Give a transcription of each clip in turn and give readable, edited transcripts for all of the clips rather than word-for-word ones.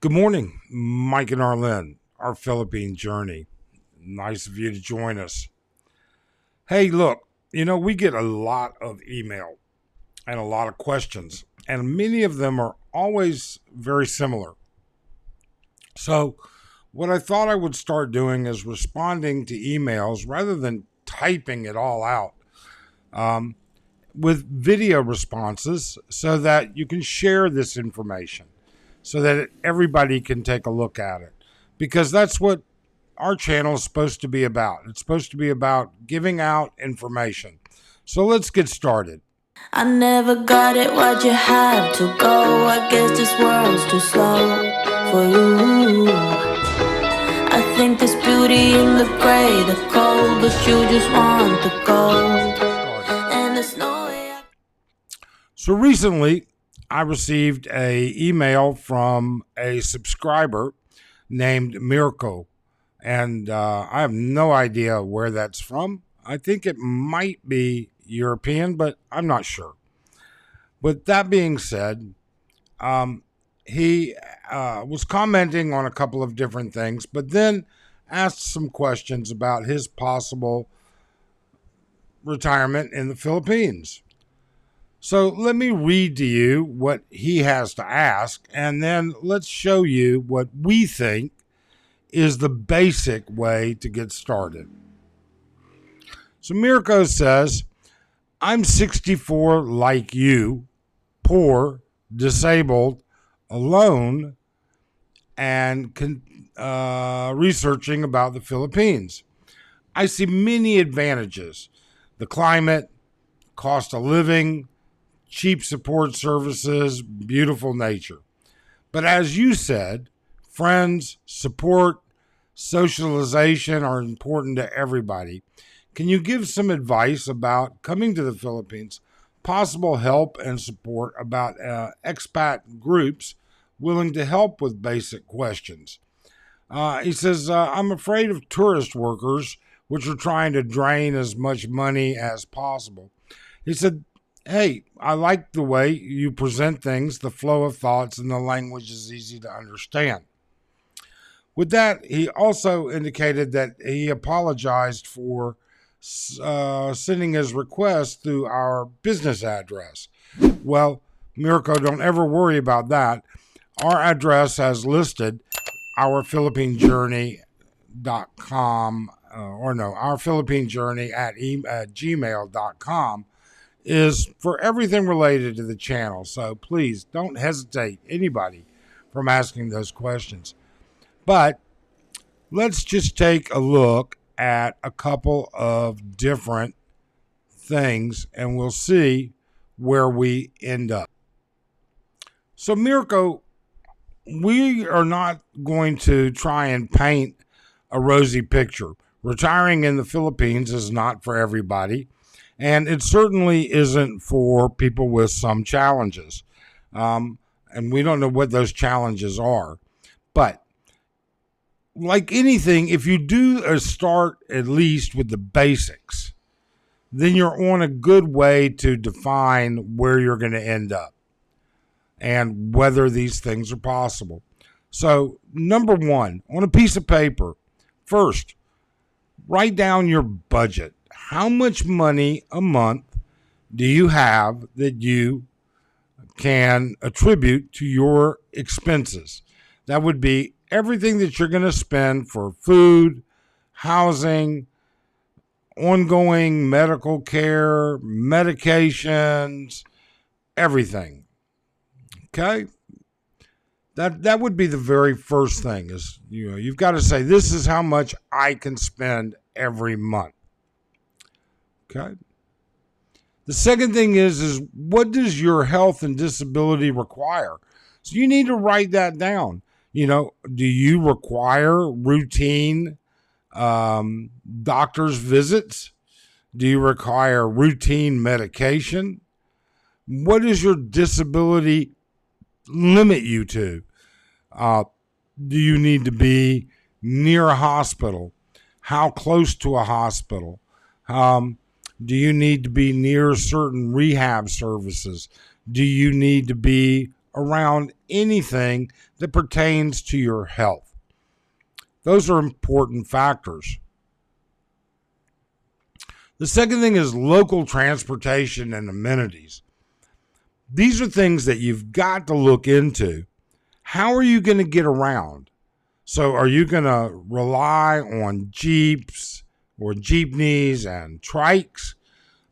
Good morning, Mike and Arlen, our Philippine journey. Nice of you to join us. Hey, look, we get a lot of email and a lot of questions, and many of them are always very similar. So, what I thought I would start doing is responding to emails rather than typing it all out with video responses so that you can share this information so that everybody can take a look at it. Because that's what our channel is supposed to be about. It's supposed to be about giving out information. So let's get started. I never got it, why'd you have to go? I guess this world's too slow for you. I think there's beauty in the gray, the cold, but you just want the gold. And there's no way So recently, I received an email from a subscriber named Mirko, and I have no idea where that's from. I think it might be European, but I'm not sure. With that being said, he was commenting on a couple of different things, but then asked some questions about his possible retirement in the Philippines. So let me read to you what he has to ask, and then let's show you what we think is the basic way to get started. So Mirko says, I'm 64 like you, poor, disabled, alone, and researching about the Philippines. I see many advantages: the climate, cost of living, cheap support services, beautiful nature. But as you said, friends, support, socialization are important to everybody. Can you give some advice about coming to the Philippines, possible help and support about expat groups willing to help with basic questions? He says, I'm afraid of tourist workers, which are trying to drain as much money as possible. He said, hey, I like the way you present things, the flow of thoughts, and the language is easy to understand. With that, he also indicated that he apologized for sending his request through our business address. Well, Mirko, don't ever worry about that. Our address has listed ourphilippinejourney.com, ourphilippinejourney at gmail.com is for everything related to the channel. So please don't hesitate, anybody, from asking those questions. But let's just take a look at a couple of different things and we'll see where we end up. So Mirko, we are not going to try and paint a rosy picture. Retiring in the Philippines is not for everybody. And it certainly isn't for people with some challenges. And we don't know what those challenges are. But like anything, if you do start at least with the basics, then you're on a good way to define where you're going to end up and whether these things are possible. So, number one, on a piece of paper, first, write down your budget. How much money a month do you have that you can attribute to your expenses? That would be everything that you're going to spend for food, housing, ongoing medical care, medications, everything. Okay? That would be the very first thing is, you've got to say, this is how much I can spend every month. Okay. The second thing is what does your health and disability require? So you need to write that down. Do you require routine doctor's visits? Do you require routine medication? What does your disability limit you to? Do you need to be near a hospital? How close to a hospital? Do you need to be near certain rehab services? Do you need to be around anything that pertains to your health. Those are important factors. The second thing is local transportation and amenities. These are things that you've got to look into. How are you going to get around? So are you going to rely on Jeeps or jeepneys and trikes?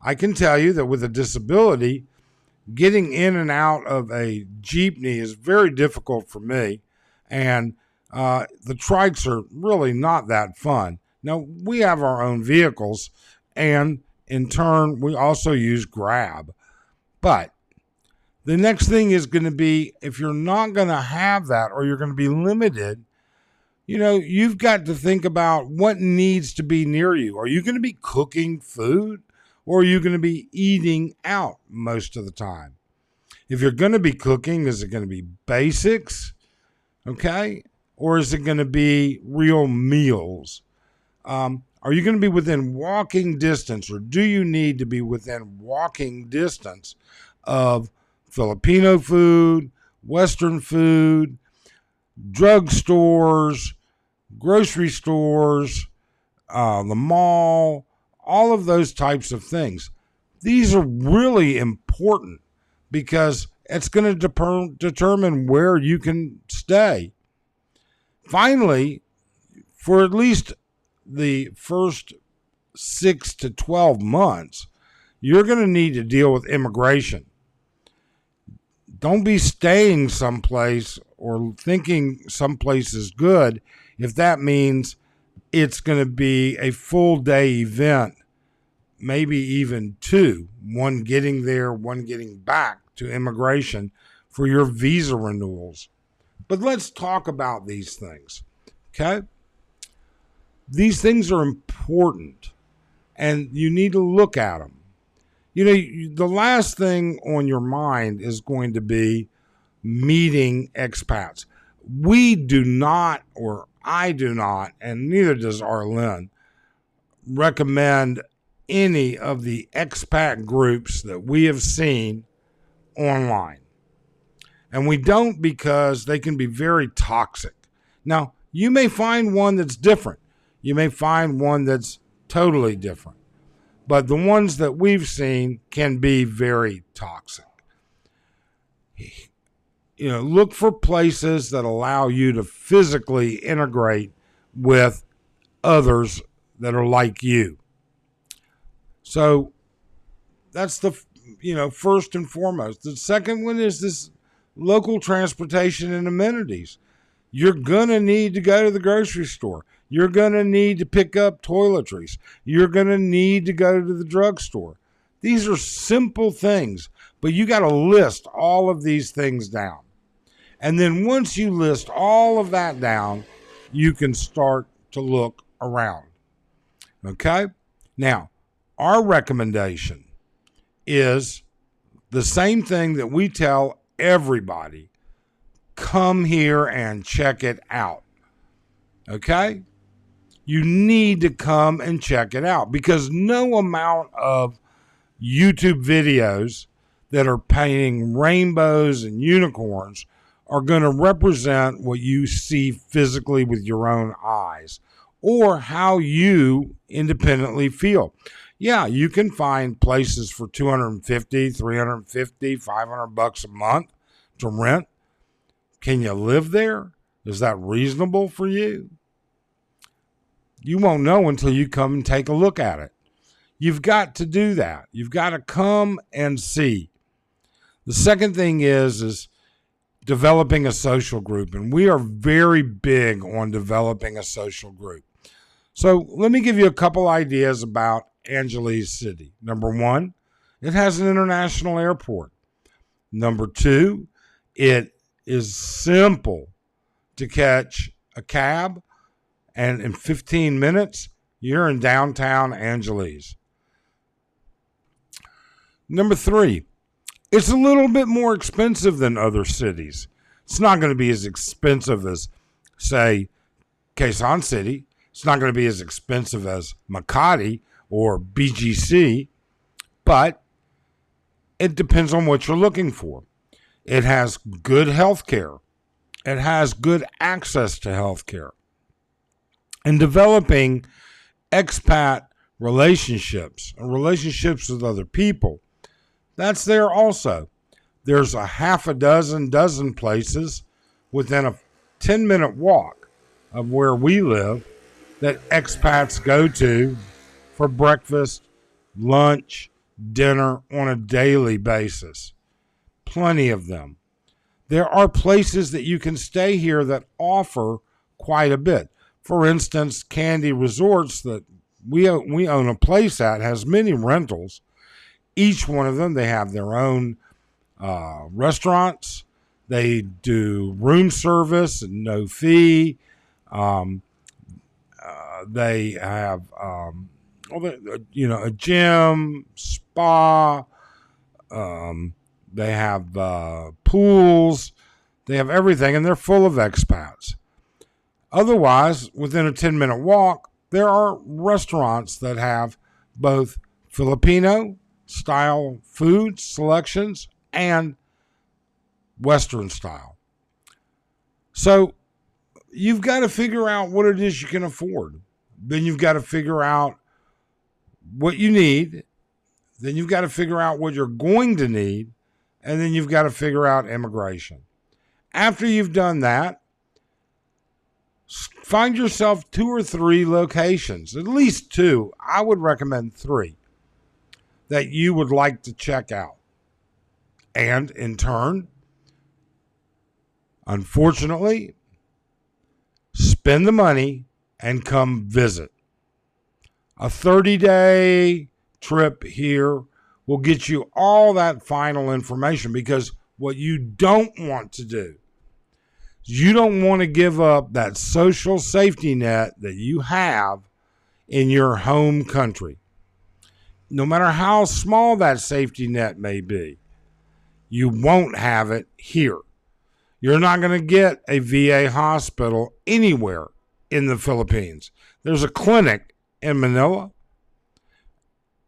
I can tell you that with a disability, getting in and out of a jeepney is very difficult for me. And the trikes are really not that fun. Now, we have our own vehicles, and in turn, we also use Grab. But the next thing is going to be, if you're not going to have that or you're going to be limited, you've got to think about what needs to be near you. Are you going to be cooking food, or are you going to be eating out most of the time? If you're going to be cooking, is it going to be basics? Okay. Or is it going to be real meals? Are you going to be within walking distance, or do you need to be within walking distance of Filipino food, Western food, drugstores, grocery stores, the mall, all of those types of things? These are really important because it's going to determine where you can stay. Finally, for at least the first 6 to 12 months, you're going to need to deal with immigration. Don't be staying someplace or thinking someplace is good if that means it's going to be a full day event, maybe even two, one getting there, one getting back to immigration for your visa renewals. But let's talk about these things, okay? These things are important, and you need to look at them. The last thing on your mind is going to be meeting expats. We do not, or I do not, and neither does Arlen, recommend any of the expat groups that we have seen online. And we don't because they can be very toxic. Now, you may find one that's different. You may find one that's totally different. But the ones that we've seen can be very toxic. Look for places that allow you to physically integrate with others that are like you. So that's the, first and foremost. The second one is this local transportation and amenities. You're going to need to go to the grocery store. You're going to need to pick up toiletries. You're going to need to go to the drugstore. These are simple things, but you got to list all of these things down. And then once you list all of that down, you can start to look around. Okay? Now, our recommendation is the same thing that we tell everybody. Come here and check it out. Okay? You need to come and check it out because no amount of YouTube videos that are painting rainbows and unicorns are going to represent what you see physically with your own eyes or how you independently feel. Yeah, you can find places for $250, $350, $500 a month to rent. Can you live there? Is that reasonable for you? You won't know until you come and take a look at it. You've got to do that. You've got to come and see. The second thing is developing a social group, and we are very big on developing a social group. So let me give you a couple ideas about Angeles City. Number one, it has an international airport. Number two, it is simple to catch a cab, and in 15 minutes, you're in downtown Angeles. Number three, it's a little bit more expensive than other cities. It's not going to be as expensive as, say, Quezon City. It's not going to be as expensive as Makati or BGC, but it depends on what you're looking for. It has good health care. It has good access to health care. And developing expat relationships and relationships with other people, that's there also. There's a half a dozen places within a 10-minute walk of where we live that expats go to for breakfast, lunch, dinner on a daily basis. Plenty of them. There are places that you can stay here that offer quite a bit. For instance, Candy Resorts that we own a place at has many rentals. Each one of them, they have their own restaurants. They do room service and no fee. They have a gym, spa. They have pools. They have everything, and they're full of expats. Otherwise, within a 10-minute walk, there are restaurants that have both Filipino style food selections and Western style. So you've got to figure out what it is you can afford. Then you've got to figure out what you need. Then you've got to figure out what you're going to need. And then you've got to figure out immigration. After you've done that, find yourself 2 or 3 locations, at least 2. I would recommend 3 that you would like to check out. And in turn, unfortunately, spend the money and come visit. A 30-day trip here will get you all that final information, because what you don't want to do is you don't want to give up that social safety net that you have in your home country. No matter how small that safety net may be, you won't have it here. You're not going to get a VA hospital anywhere in the Philippines. There's a clinic in Manila,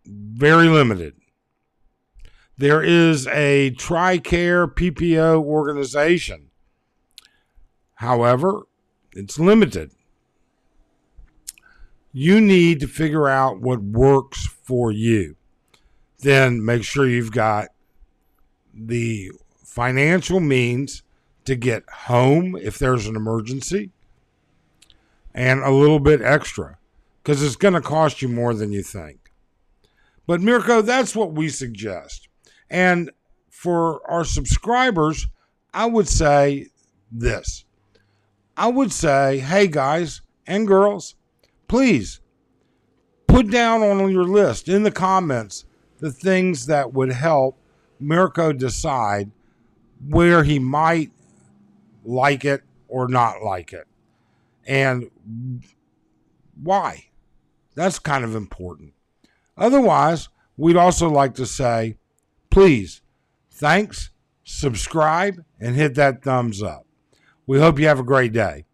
very limited. There is a TRICARE PPO organization. However, it's limited. You need to figure out what works for you. Then make sure you've got the financial means to get home if there's an emergency, and a little bit extra, because it's going to cost you more than you think. But Mirko, that's what we suggest. And for our subscribers, I would say this. I would say, hey guys and girls, please put down on your list in the comments the things that would help Mirko decide where he might like it or not like it, and why. That's kind of important. Otherwise, we'd also like to say, please, thanks, subscribe, and hit that thumbs up. We hope you have a great day.